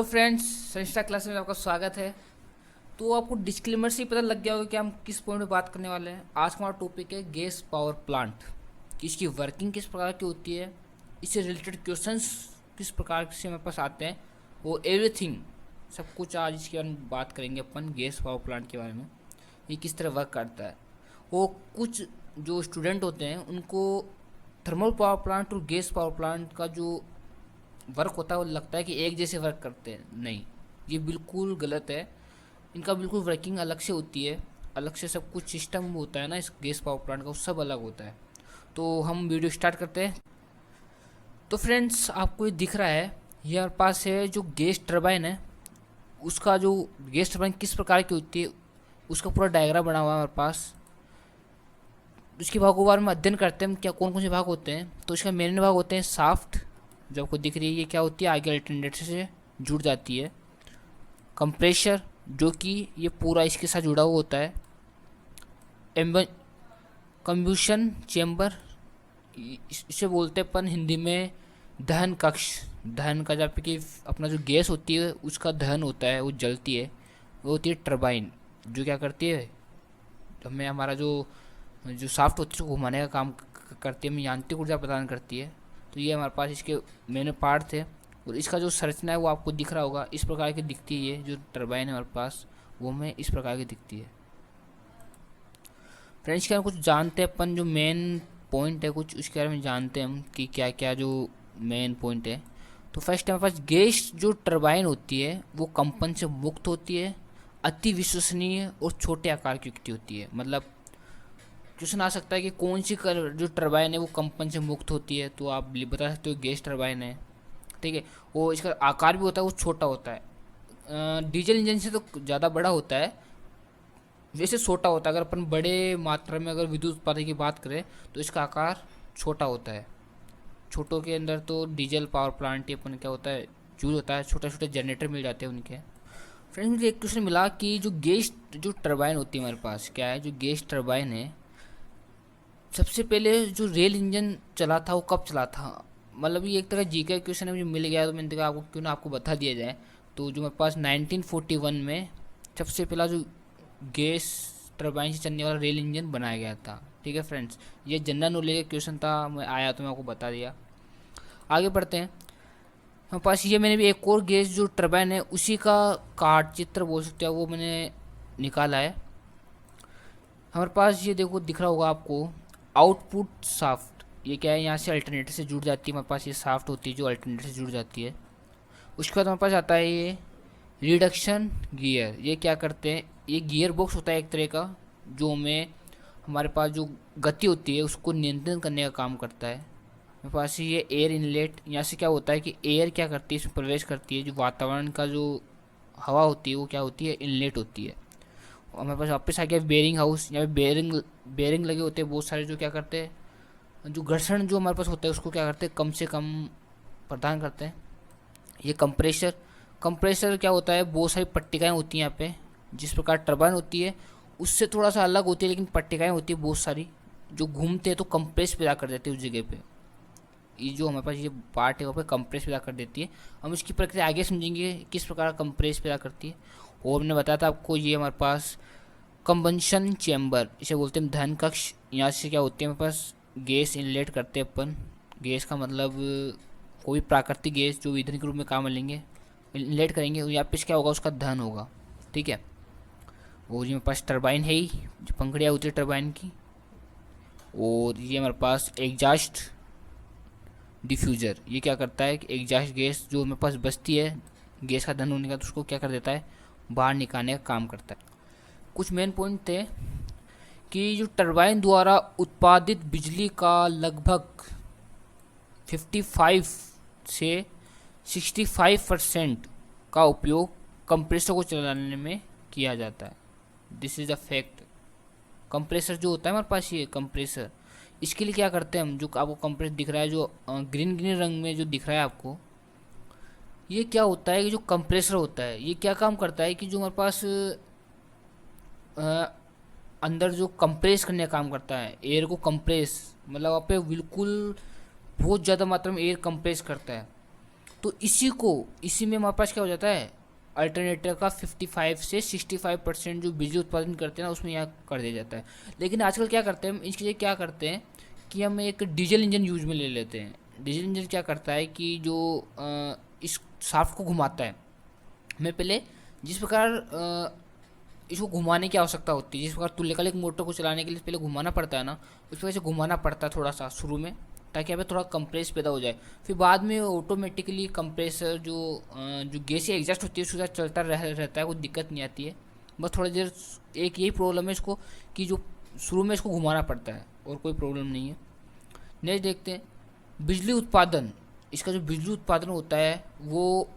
Friends, संस्था class में आपका स्वागत है। तो आपको डिस्क्लेमर से ही पता लग गया होगा कि हम किस पॉइंट में बात करने वाले हैं। आज का हमारा टॉपिक है गैस पावर प्लांट, कि इसकी वर्किंग किस प्रकार की होती है, इससे रिलेटेड क्वेश्चंस किस प्रकार से हमारे पास आते हैं, वो एवरीथिंग सब कुछ आज इसके बारे में बात करेंगे अपन। गैस पावर प्लांट के बारे में, ये किस तरह वर्क करता है। वो कुछ जो स्टूडेंट होते हैं उनको थर्मल पावर प्लांट और गैस पावर प्लांट का जो वर्क होता है वो लगता है कि एक जैसे वर्क करते हैं। नहीं, ये बिल्कुल गलत है। इनका बिल्कुल वर्किंग अलग से होती है, अलग से सब कुछ सिस्टम होता है ना इस गैस पावर प्लांट का, वो सब अलग होता है। तो हम वीडियो स्टार्ट करते हैं। तो फ्रेंड्स, आपको ये दिख रहा है, ये हमारे पास है जो गैस टरबाइन है, उसका जो गैस टरबाइन किस प्रकार की होती है उसका पूरा डायग्राम बना हुआ है हमारे पास। उसके भागों के बारे में अध्ययन करते हैं, क्या कौन कौन से भाग होते हैं। तो इसका मेन भाग होते हैं साफ्ट, जो आपको दिख रही है, ये क्या होती है, आगे अल्टरनेटर से जुड़ जाती है। कंप्रेशर, जो कि ये पूरा इसके साथ जुड़ा हुआ होता है। कंब्यूशन चेम्बर, इसे बोलते हैं अपन हिंदी में दहन कक्ष। दहन का जब कि अपना जो गैस होती है उसका दहन होता है, वो जलती है, वो होती है टरबाइन, जो क्या करती है, हमें हमारा जो जो साफ्ट होती है उसको घुमाने का काम करती है, हमें यांत्रिक ऊर्जा प्रदान करती है। तो ये हमारे पास इसके मेन पार्ट थे। और इसका जो संरचना है वो आपको दिख रहा होगा, इस प्रकार की दिखती है। ये जो टरबाइन है हमारे पास वो हमें इस प्रकार की दिखती है। फ्रेंड्स, क्या कुछ जानते हैं अपन, जो मेन पॉइंट है कुछ उसके बारे में जानते हैं हम कि क्या क्या जो मेन पॉइंट है। तो फर्स्ट हमारे पास गैस जो टरबाइन होती है वो कंपन से मुक्त होती है, अति विश्वसनीय और छोटे आकार की होती है। मतलब क्वेश्चन आ सकता है कि कौन सी जो टरबाइन है वो कंपन से मुक्त होती है, तो आप बता सकते हो गैस टरबाइन है। ठीक है, वो इसका आकार भी होता है, वो छोटा होता है। डीजल इंजन से तो ज़्यादा बड़ा होता है, वैसे छोटा होता है। अगर अपन बड़े मात्रा में अगर विद्युत उत्पादन की बात करें तो इसका आकार छोटा होता है। छोटों के अंदर तो डीजल पावर प्लांट अपन क्या होता है, यूज होता है, छोटे छोटे जनरेटर मिल जाते हैं उनके। फ्रेंड्स, मुझे एक क्वेश्चन मिला कि जो गैस जो टरबाइन होती है हमारे पास, क्या है जो गैस टरबाइन है, सबसे पहले जो रेल इंजन चला था वो कब चला था। मतलब ये एक तरह जी का क्वेश्चन है, मुझे मिल गया तो मैंने कहा आपको क्यों ना आपको बता दिया जाए। तो जो मेरे पास 1941 में सबसे पहला जो गैस टरबाइन से चलने वाला रेल इंजन बनाया गया था। ठीक है फ्रेंड्स, ये जनरल नॉलेज का क्वेश्चन था, मैं आया तो मैं आपको बता दिया। आगे बढ़ते हैं। हमारे पास ये मैंने भी एक और गैस जो टरबाइन है उसी का कार्ड चित्र बोल सकते हो, वो मैंने निकाला है। हमारे पास ये देखो दिख रहा होगा आपको, आउटपुट साफ्ट। ये क्या है, यहाँ से अल्टरनेटर से जुड़ जाती है, हमारे पास ये साफ्ट होती है जो अल्टरनेटर से जुड़ जाती है। उसके बाद हमारे पास आता है ये रिडक्शन गियर। ये क्या करते हैं, ये गियर बॉक्स होता है एक तरह का, जो हमें हमारे पास जो गति होती है उसको नियंत्रण करने का काम करता है। हमारे पास ये एयर इनलेट, यहाँ से क्या होता है कि एयर क्या करती है, इसमें प्रवेश करती है, जो वातावरण का जो हवा होती है वो क्या होती है, इनलेट होती है। हमारे पास वापस आ गया बेरिंग हाउस। यहाँ पे बेरिंग लगे होते हैं बहुत सारे, जो क्या करते हैं, जो घर्षण जो हमारे पास होता है उसको क्या करते हैं, कम से कम प्रदान करते हैं। ये कंप्रेसर क्या होता है, बहुत सारी पट्टिकाएँ होती हैं यहाँ पे, जिस प्रकार टरबाइन होती है उससे थोड़ा सा अलग होती है, लेकिन पट्टिकाएँ होती है बहुत सारी जो घूमते हैं तो कंप्रेस पैदा कर देते हैं उस जगह पे। ये जो हमारे पास ये पार्ट है वहाँ पे कंप्रेस पैदा कर देती है। हम इसकी प्रक्रिया आगे समझेंगे किस प्रकार कंप्रेस पैदा करती है। और हमने बताया था आपको, ये हमारे पास कंबंशन चैम्बर, इसे बोलते हैं दहन कक्ष। यहाँ से क्या होती है, हमारे पास गैस इनलेट करते हैं अपन। गैस का मतलब कोई प्राकृतिक गैस जो ईंधन के रूप में काम लेंगे, इनलेट करेंगे, यहाँ पे क्या होगा, उसका दहन होगा। ठीक है, और ये हमारे पास टरबाइन है ही, जो पंखड़ियाँ होती है टरबाइन की। और ये हमारे पास एग्जॉस्ट डिफ्यूज़र, ये क्या करता है कि एग्जॉस्ट गैस जो हमारे पास बचती है गैस का दहन होने का, तो उसको क्या कर देता है, बाहर निकालने का काम करता है। कुछ मेन पॉइंट थे कि जो टरबाइन द्वारा उत्पादित बिजली का लगभग 55 से 65% का उपयोग कंप्रेसर को चलाने में किया जाता है। This is a fact. Compressor जो होता है हमारे पास, ये कंप्रेसर, इसके लिए क्या करते हैं हम, जो आपको कंप्रेसर दिख रहा है जो ग्रीन ग्रीन रंग में जो दिख रहा है आपको, ये क्या होता है कि जो कंप्रेसर होता है ये क्या काम करता है कि जो हमारे पास अंदर जो कंप्रेस करने का काम करता है, एयर को कंप्रेस, मतलब वहाँ पे बिल्कुल बहुत ज़्यादा मात्रा में एयर कंप्रेस करता है। तो इसी में हमारे पास क्या हो जाता है, अल्टरनेटर का 55 से 65% जो बिजली उत्पादन करते हैं ना उसमें यहाँ कर दिया जाता है। लेकिन आजकल क्या करते हैं हम, इसके लिए क्या करते हैं कि हम एक डीजल इंजन यूज में ले लेते हैं। डीजल इंजन क्या करता है कि जो इस शाफ्ट को घुमाता है, मैं पहले जिस प्रकार इसको घुमाने की आवश्यकता होती है, जिस प्रकार तुल्यकालिक मोटर को चलाने के लिए पहले घुमाना पड़ता है ना, उस वजह से घुमाना पड़ता है थोड़ा सा शुरू में, ताकि यहाँ पे थोड़ा कंप्रेस पैदा हो जाए। फिर बाद में ऑटोमेटिकली कंप्रेसर जो गैस एग्जॉस्ट होती है उसके साथ चलता रहता है, कोई दिक्कत नहीं आती है। बस थोड़ी देर एक यही प्रॉब्लम है इसको कि जो शुरू में इसको घुमाना पड़ता है, और कोई प्रॉब्लम नहीं है। नेक्स्ट देखते हैं बिजली उत्पादन। इसका जो बिजली उत्पादन होता है वो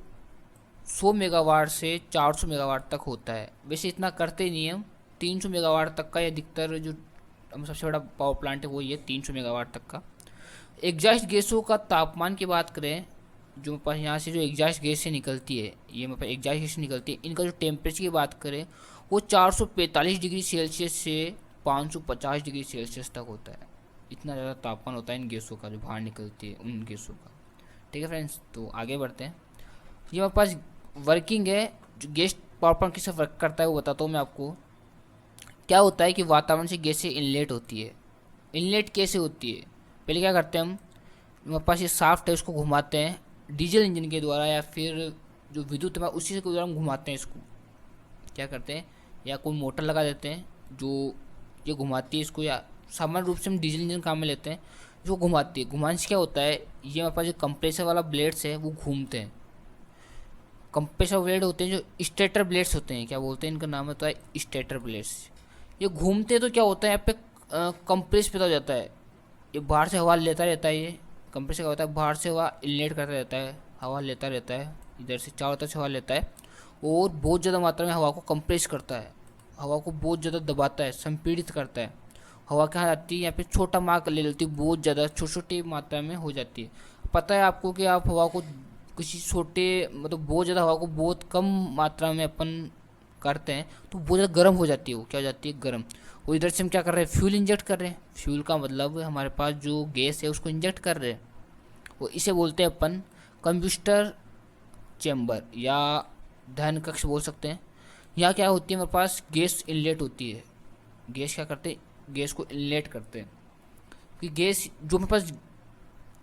100 मेगावाट से 400 मेगावाट तक होता है। वैसे इतना करते नहीं हम, 300 मेगावाट तक का, या अधिकतर जो हम सबसे बड़ा पावर प्लांट है वो ये 300 मेगावाट तक का। एग्जॉस्ट गैसों का तापमान की बात करें, जो मेरे पास यहाँ से जो एग्जॉस्ट गैस से निकलती है, ये मेरे पास एग्जॉस्ट गैस से निकलती है, इनका जो टेम्परेचर की बात करें वो 445 डिग्री सेल्सियस से 550 डिग्री सेल्सियस तक होता है। इतना ज़्यादा तापमान होता है इन गैसों का जो बाहर निकलती है उन गैसों का। ठीक है फ्रेंड्स, तो आगे बढ़ते हैं। ये मेरे पास वर्किंग है, जो गैस पावर प्लांट कैसे वर्क करता है वो बताता हूँ मैं आपको। क्या होता है कि वातावरण से गैसें इनलेट होती है। इनलेट कैसे होती है, पहले क्या करते हैं हम, हमारे पास ये शाफ्ट है उसको घुमाते हैं डीजल इंजन के द्वारा, या फिर जो विद्युत है उसी से द्वारा हम घुमाते हैं इसको। क्या करते हैं, या कोई मोटर लगा देते हैं जो ये घुमाती है इसको, या सामान्य रूप से हम डीजल इंजन काम में लेते हैं जो घुमाती है। घुमाने से क्या होता है, ये हमारे पास जो कंप्रेसर वाला ब्लेड्स है वो घूमते हैं। कंप्रेसर ब्लेड होते हैं जो स्टेटर ब्लेड्स होते हैं, क्या बोलते हैं इनका नाम होता है स्टेटर ब्लेड्स। ये घूमते हैं तो क्या होता है यहाँ पे कंप्रेस पैदा हो जाता है, ये बाहर से हवा लेता रहता है। ये कंप्रेसर क्या होता है, बाहर से हवा इनलेट करता रहता है, हवा लेता रहता है, इधर से चारों तरफ से हवा लेता है, और बहुत ज़्यादा मात्रा में हवा को कंप्रेस करता है, हवा को बहुत ज़्यादा दबाता है, संपीड़ित करता है। हवा कहाँ जाती है, यहाँ पे छोटा मार्क ले लेती है, बहुत ज़्यादा छोटी छोटी मात्रा में हो जाती है। पता है आपको कि आप हवा को किसी छोटे मतलब बहुत ज़्यादा हवा को बहुत कम मात्रा में अपन करते हैं तो बहुत ज़्यादा गर्म हो जाती है, वो क्या हो जाती है गर्म। और इधर से हम क्या कर रहे हैं, फ्यूल इंजेक्ट कर रहे हैं। फ्यूल का मतलब हमारे पास जो गैस है उसको इंजेक्ट कर रहे हैं, वो इसे बोलते हैं अपन कंबस्टर चैम्बर या दहन कक्ष बोल सकते हैं। यहाँ क्या होती है, हमारे पास गैस इनलेट होती है। गैस क्या करते हैं, गैस को इनलेट करते हैं कि गैस जो मेरे पास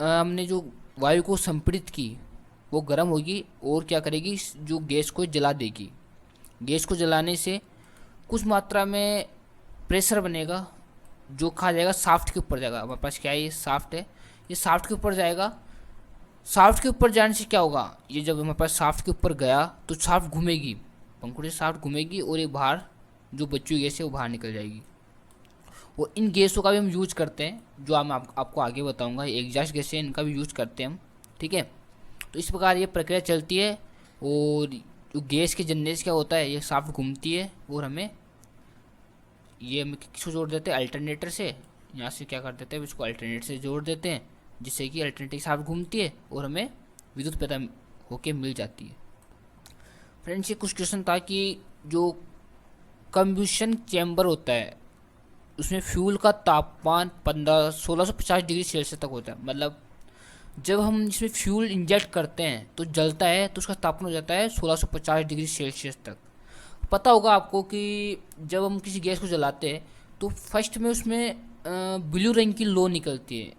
हमने जो वायु को संपीड़ित की वो गर्म होगी और क्या करेगी, जो गैस को जला देगी। गैस को जलाने से कुछ मात्रा में प्रेशर बनेगा जो खा जाएगा शाफ्ट के ऊपर जाएगा। हमारे पास क्या है, ये शाफ्ट है, ये शाफ्ट के ऊपर जाएगा। शाफ्ट के ऊपर जाने से क्या होगा, ये जब हमारे पास शाफ्ट के ऊपर गया तो शाफ्ट घूमेगी, पंखुड़ी से शाफ्ट घूमेगी और ये बाहर जो बची हुई गैस है वो बाहर निकल जाएगी। और इन गैसों का भी हम यूज करते हैं, जो मैं आपको आगे बताऊंगा। एग्जॉस्ट गैस है, इनका भी यूज करते हैं हम। ठीक है, तो इस प्रकार ये प्रक्रिया चलती है। और जो गैस के जनरेशन क्या होता है, ये शाफ्ट घूमती है और हमें किसको जोड़ देते हैं, अल्टरनेटर से। यहाँ से क्या कर देते हैं, इसको अल्टरनेटर से जोड़ देते हैं, जिससे कि अल्टरनेटर शाफ्ट घूमती है और हमें विद्युत पैदा होके मिल जाती है। फ्रेंड्स, ये कुछ क्वेश्चन था कि जो कंबशन चैम्बर होता है उसमें फ्यूल का तापमान 1650 डिग्री सेल्सियस तक होता है। मतलब जब हम इसमें फ्यूल इंजेक्ट करते हैं तो जलता है तो उसका तापमान हो जाता है 1650 डिग्री सेल्सियस तक। पता होगा आपको कि जब हम किसी गैस को जलाते हैं तो फर्स्ट में उसमें ब्लू रंग की लो निकलती है,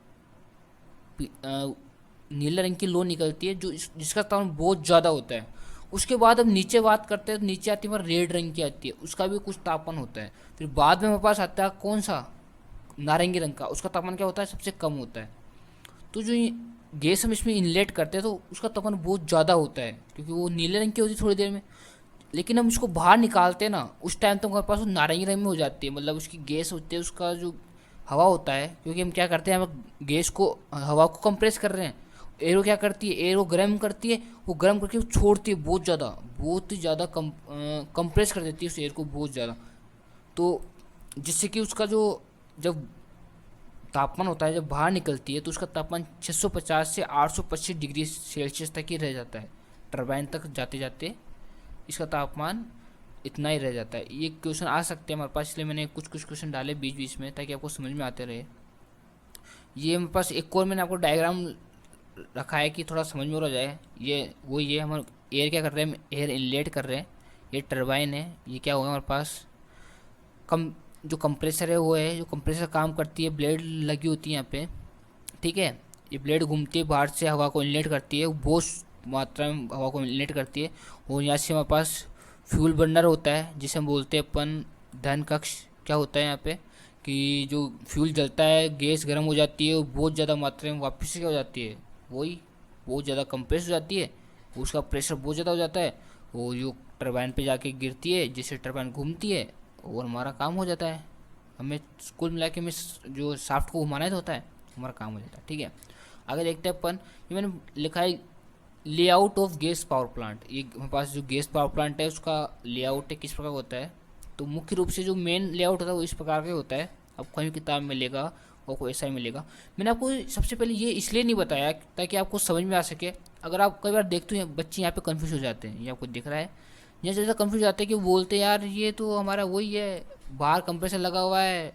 नीला रंग की लो निकलती है जिसका तापमान बहुत ज़्यादा होता है। उसके बाद हम नीचे बात करते हैं तो नीचे आती है रेड रंग की आती है, उसका भी कुछ तापमान होता है। फिर बाद में हमारे पास आता है कौन सा, नारंगी रंग का, उसका तापमान क्या होता है, सबसे कम होता है। तो जो गैस हम इसमें इनलेट करते हैं तो उसका तापमान बहुत ज़्यादा होता है क्योंकि वो नीले रंग की होती है थोड़ी देर में। लेकिन हम इसको बाहर निकालते हैं ना, उस टाइम तक हमारे पास वो नारंगी रंग में हो जाती है। मतलब उसकी गैस होती है, उसका जो हवा होता है, क्योंकि हम क्या करते हैं, हम गैस को हवा को कंप्रेस कर रहे हैं। एरो क्या करती है, एरो गर्म करती है, वो गर्म करके वो छोड़ती है बहुत ही ज़्यादा कंप्रेस कर देती है उस एयर को बहुत ज़्यादा। तो जिससे कि उसका जो जब तापमान होता है, जब बाहर निकलती है तो उसका तापमान 650 से 825 डिग्री सेल्सियस तक ही रह जाता है। टरबाइन तक जाते जाते इसका तापमान इतना ही रह जाता है। ये क्वेश्चन आ सकते हैं हमारे पास, इसलिए मैंने कुछ क्वेश्चन डाले बीच बीच में ताकि आपको समझ में आते रहे। ये मेरे पास एक और मैंने आपको डायग्राम रखा है कि थोड़ा समझ में हो जाए। ये हम एयर क्या कर रहे हैं, एयर इनलेट कर रहे हैं। ये टरबाइन है, ये क्या होगा हमारे पास कम जो कंप्रेसर है वो है, जो कंप्रेसर काम करती है, ब्लेड लगी होती है यहाँ पे, ठीक है। ये ब्लेड घूमती है, बाहर से हवा को इनलेट करती है, बहुत मात्रा में हवा को इनलेट करती है। और यहाँ से हमारे पास फ्यूल बर्नर होता है जिसे हम बोलते हैं अपन दहन कक्ष। क्या होता है यहाँ पे कि जो फ्यूल जलता है, गैस गर्म हो जाती है और बहुत ज़्यादा मात्रा में वापस से क्या हो जाती है, वही बहुत ज़्यादा कंप्रेस हो जाती है, उसका प्रेशर बहुत ज़्यादा हो जाता है और जो टरबाइन पे जाके गिरती है, जिससे टरबाइन घूमती है और हमारा काम हो जाता है। हमें कुल मिला के हमें जो शाफ्ट को घुमाना ही तो होता है, हमारा काम हो जाता है, ठीक है। आगे देखते हैं अपन, ये मैंने लिखा है layout of gas power plant. ये हमारे पास जो गैस पावर प्लांट है उसका लेआउट है किस प्रकार का होता है। तो मुख्य रूप से जो मेन लेआउट होता है वो इस प्रकार का होता है, आपको कहीं किताब में मिलेगा और कोई ऐसा ही मिलेगा। मैंने आपको सबसे पहले ये इसलिए नहीं बताया ताकि आपको समझ में आ सके। अगर आप कई बार देखते हो बच्चे यहाँ पे कंफ्यूज हो जाते हैं, ये आपको दिख रहा है, यहाँ ज़्यादा कंफ्यूज हो जाते हैं कि बोलते हैं यार ये तो हमारा वही है, बाहर कंप्रेसर लगा हुआ है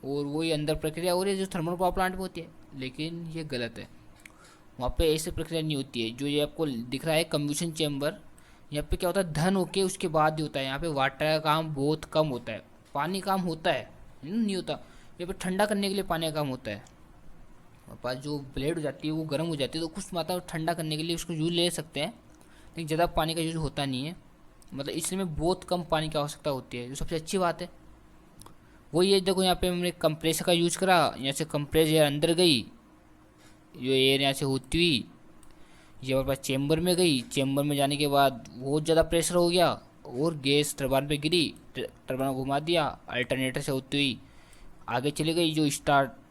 और वही अंदर प्रक्रिया हो रही है जो थर्मल पावर प्लांट में होती है, लेकिन ये गलत है। वहाँ पे ऐसी प्रक्रिया नहीं होती है। जो ये आपको दिख रहा है कम्बशन चैम्बर, यहाँ पे क्या होता है धन होके उसके बाद ही होता है। यहाँ पे वाटर का काम बहुत कम होता है, पानी काम होता है नहीं होता। यहाँ पे ठंडा करने के लिए पानी का काम होता है। हमारे पास जो ब्लेड हो जाती है वो गर्म हो जाती है, तो कुछ मात्रा में ठंडा करने के लिए उसको यूज ले सकते हैं, लेकिन ज़्यादा पानी का यूज होता नहीं है। मतलब इसमें बहुत कम पानी की आवश्यकता होती है, जो सबसे अच्छी बात है। वही है, देखो यहाँ पे हमने कंप्रेसर का यूज करा, यहाँ से कंप्रेस एयर अंदर गई, जो एयर यहाँ से होती हुई ये हमारे पास चेम्बर में गई, चेम्बर में जाने के बाद बहुत ज़्यादा प्रेशर हो गया और गैस टरबाइन पे गिरी, टरबाइन को घुमा दिया, अल्टरनेटर से होती हुई आगे चली गई, जो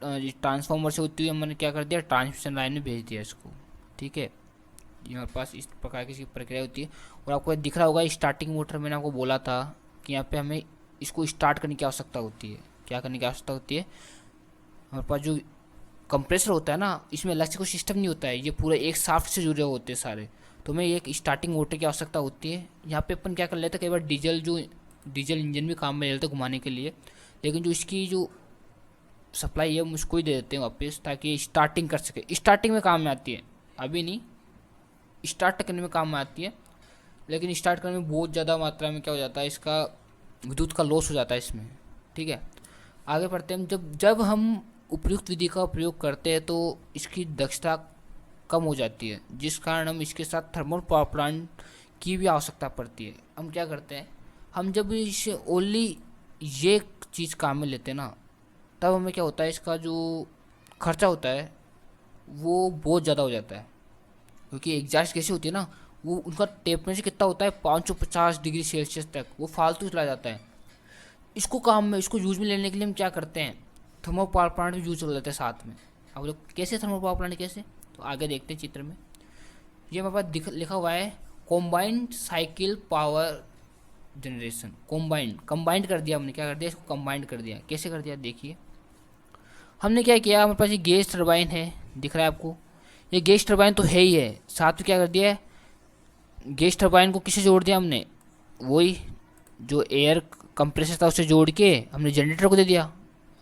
ट्रांसफार्मर से होती हुई हमने क्या कर दिया, ट्रांसमिशन लाइन में भेज दिया इसको, ठीक है। ये हमारे पास इस प्रकार की प्रक्रिया होती है। और आपको दिख रहा होगा स्टार्टिंग मोटर, मैंने आपको बोला था कि यहाँ पे हमें इसको स्टार्ट करने की आवश्यकता होती है। क्या करने की आवश्यकता होती है, हमारे पास जो कंप्रेसर होता है ना, इसमें अलग से कोई सिस्टम नहीं होता है, ये पूरा एक शाफ्ट से जुड़े होते हैं सारे, तो हमें एक स्टार्टिंग मोटर की आवश्यकता होती है। यहाँ पे अपन क्या कर लेते हैं, कई बार डीजल इंजन भी काम में ले लेते हैं घुमाने के लिए, लेकिन जो इसकी जो सप्लाई है हम उसको ही दे देते हैं वापस, ताकि स्टार्टिंग कर सके। स्टार्टिंग में काम में आती है, अभी नहीं, स्टार्ट करने में काम में आती है, लेकिन स्टार्ट करने में बहुत ज़्यादा मात्रा में क्या हो जाता है, इसका विद्युत का लॉस हो जाता है इसमें, ठीक है। आगे बढ़ते हैं, जब हम उपयुक्त विधि का प्रयोग करते हैं तो इसकी दक्षता कम हो जाती है, जिस कारण हम इसके साथ थर्मल पावर प्लांट की भी आवश्यकता पड़ती है। हम क्या करते हैं, हम जब इसे ओनली ये चीज़ काम में लेते हैं ना, तब हमें क्या होता है, इसका जो खर्चा होता है वो बहुत ज़्यादा हो जाता है, क्योंकि एग्जॉस्ट गैसें होती है ना, वो उनका टेम्परेचर कितना होता है 550 डिग्री सेल्सियस तक, वो फालतू चला जाता है। इसको काम में, इसको यूज में लेने के लिए हम क्या करते हैं, थर्मल पावर प्लांट भी यूज कर लेते हैं साथ में। अब लोग कैसे थर्मल पावर प्लांट कैसे, तो आगे देखते हैं चित्र में। ये हमारे पास लिखा हुआ है combined cycle power generation. Combined कर दिया हमने, क्या कर दिया, इसको कंबाइंड कर दिया। कैसे कर दिया, देखिए हमने क्या किया, हमारे पास ये गैस टरबाइन है, दिख रहा है आपको, ये गैस टरबाइन तो है ही है, साथ में क्या कर दिया है, गैस टरबाइन को किसे जोड़ दिया हमने, वही जो एयर कंप्रेसर था उससे जोड़ के हमने जनरेटर को दे दिया।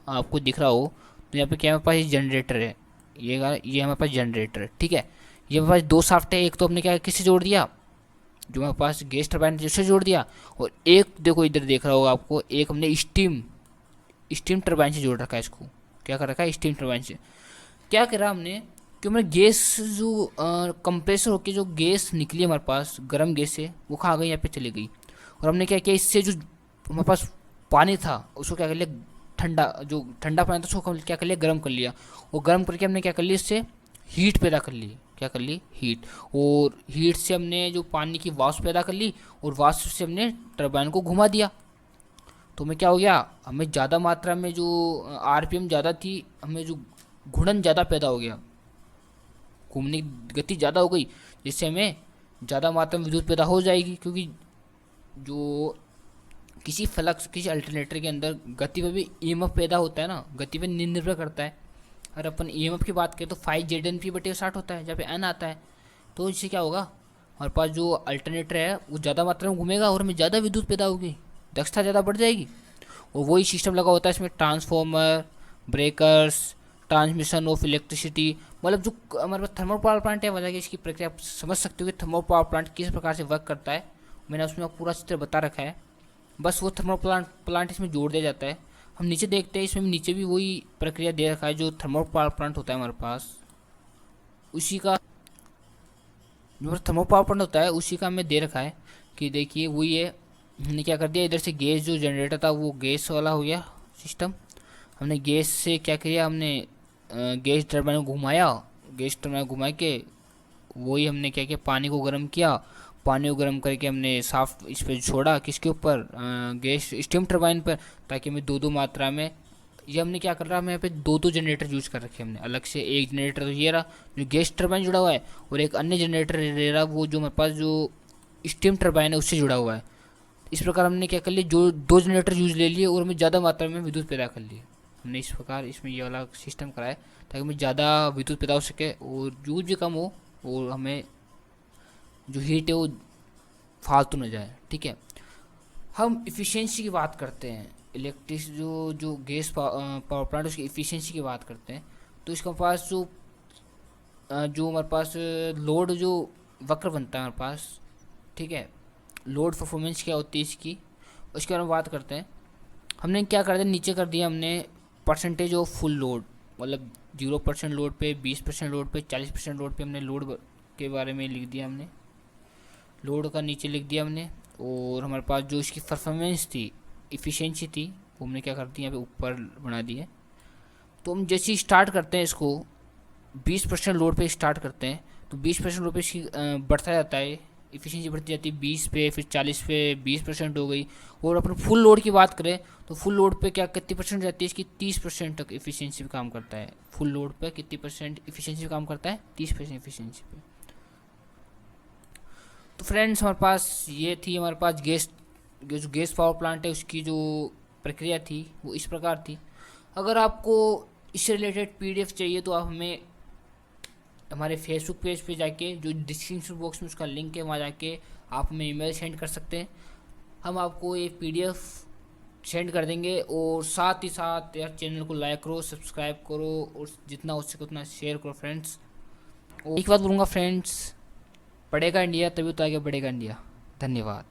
आपको दिख रहा हो तो यहाँ पे क्या हमारे पास जनरेटर है, ये हमारे पास जनरेटर है, ठीक है। ये हमारे पास दो शाफ्ट है, एक तो हमने क्या किससे जोड़ दिया, जो हमारे पास गैस टरबाइन जिससे जोड़ दिया, और एक देखो इधर देख रहा होगा आपको, एक हमने स्टीम टरबाइन से जोड़ रखा है। इसको क्या कर रखा है, स्टीम टरबाइन से क्या करा हमने, कि हमने गैस जो कंप्रेसर होकर जो गैस निकली हमारे पास गर्म गैस से, वो कहाँ गई, यहाँ पे चली गई। और हमने क्या किया, इससे जो हमारे पास पानी था उसको क्या कर लिया, ठंडा पानी था उसको क्या कर लिया, गर्म कर लिया, और गर्म करके हमने क्या कर लिया, इससे हीट पैदा कर ली। क्या कर ली, हीट, और हीट से हमने जो पानी की वाष्प पैदा कर ली, और वाष्प से हमने टरबाइन को घुमा दिया। तो हमें क्या हो गया, हमें ज़्यादा मात्रा में जो आरपीएम ज़्यादा थी, हमें जो घूर्णन ज़्यादा पैदा हो गया, घूमने की गति ज़्यादा हो गई, जिससे हमें ज़्यादा मात्रा में विद्युत पैदा हो जाएगी। क्योंकि जो किसी फ्लक्स, किसी अल्टरनेटर के अंदर गति पे भी ईएमएफ पैदा होता है ना, गति पे निर्भर करता है। अगर अपन ईएमएफ की बात करें तो 5 ZNP/60 होता है, जहाँ पे n आता है, तो इससे क्या होगा, हमारे पास जो अल्टरनेटर है वो ज़्यादा मात्रा में घूमेगा और हमें ज़्यादा विद्युत पैदा होगी, दक्षता ज़्यादा बढ़ जाएगी। और वही सिस्टम लगा होता है इसमें, transformer, breakers, transmission of electricity, मतलब जो हमारे पास थर्मल पावर प्लांट है, वजह की इसकी प्रक्रिया आप समझ सकते हो कि थर्मल पावर प्लांट किस प्रकार से वर्क करता है। मैंने उसमें पूरा चित्र बता रखा है, बस वो थर्मल प्लांट इसमें जोड़ दिया जाता है। हम नीचे देखते हैं, इसमें नीचे भी वही प्रक्रिया दे रखा है जो थर्मल पावर प्लांट होता है हमारे पास, उसी का जो थर्मल पावर प्लांट होता है उसी का हमें दे रखा है कि देखिए वही है। हमने क्या कर दिया, इधर से गैस जो जनरेटर था वो गैस वाला हो गया सिस्टम। हमने गैस से क्या किया, हमने गैस टरबाइन को घुमाया, गैस टरबाइन घुमा के वही हमने क्या किया, पानी को गर्म किया, पानी को गर्म करके हमने साफ इस पर छोड़ा, किसके ऊपर, गैस स्टीम टरबाइन पर, ताकि हमें दो दो मात्रा में, ये हमने क्या कर रहा है, हमें यहाँ पे दो दो जनरेटर यूज़ कर रखे हमने अलग से। एक जनरेटर तो ये रहा जो गैस टरबाइन जुड़ा हुआ है, और एक अन्य जनरेटर ले रहा वो जो हमारे पास जो स्टीम टरबाइन है उससे जुड़ा हुआ है। इस प्रकार हमने क्या कर लिया, जो दो जनरेटर यूज ले लिए और हमें ज़्यादा मात्रा में विद्युत पैदा कर लिए। हमने इस प्रकार इसमें ये वाला सिस्टम कराया ताकि हमें ज़्यादा विद्युत पैदा हो सके और यूज भी कम हो, और हमें जो हीट है वो फालतू न जाए। ठीक है, हम इफ़िशियंसी की बात करते हैं, इलेक्ट्रिक जो जो गैस पावर प्लांट उसकी इफ़िशियंसी की बात करते हैं। तो इसके पास जो हमारे पास लोड जो वक्र बनता है हमारे पास, ठीक है, लोड परफॉर्मेंस क्या होती है इसकी, उसके बारे में बात करते हैं। हमने क्या कर दिया, नीचे कर दिया हमने परसेंटेज ऑफ फुल लोड, मतलब 0% लोड पे, 20% लोड पे, 40% लोड पे हमने लोड के बारे में लिख दिया, हमने लोड का नीचे लिख दिया हमने। और हमारे पास जो इसकी परफॉर्मेंस थी, इफ़िशियंसी थी, वो हमने क्या कर दी यहाँ पे ऊपर बना दी है। तो हम जैसे ही स्टार्ट करते हैं इसको 20% लोड पे स्टार्ट करते हैं, तो 20% लोड पे इसकी बढ़ता जाता है, इफ़िशियंसी बढ़ती जाती है 20 पे, फिर 40 पे, 20% हो गई। और अपन फुल लोड की बात करें तो फुल लोड पे क्या कितनी परसेंट जाती है इसकी, 30% तक इफ़िशियंसी पे काम करता है। फुल लोड पे कितनी परसेंट इफ़िशियंसी पे काम करता है, 30% इफ़िशियंसी पे। तो फ्रेंड्स हमारे पास ये थी, हमारे पास जो गैस पावर प्लांट है उसकी जो प्रक्रिया थी वो इस प्रकार थी। अगर आपको इससे रिलेटेड PDF चाहिए तो आप हमें हमारे फेसबुक पेज पे जाके, जो डिस्क्रिप्शन बॉक्स में उसका लिंक है, वहाँ जाके आप हमें ईमेल सेंड कर सकते हैं। हम आपको ये PDF सेंड कर देंगे। और साथ ही साथ यार चैनल को लाइक करो, सब्सक्राइब करो, और जितना हो सके उतना शेयर करो फ्रेंड्स। और एक बात बोलूँगा फ्रेंड्स, पढ़ेगा इंडिया तभी तो आगे बढ़ेगा इंडिया। धन्यवाद।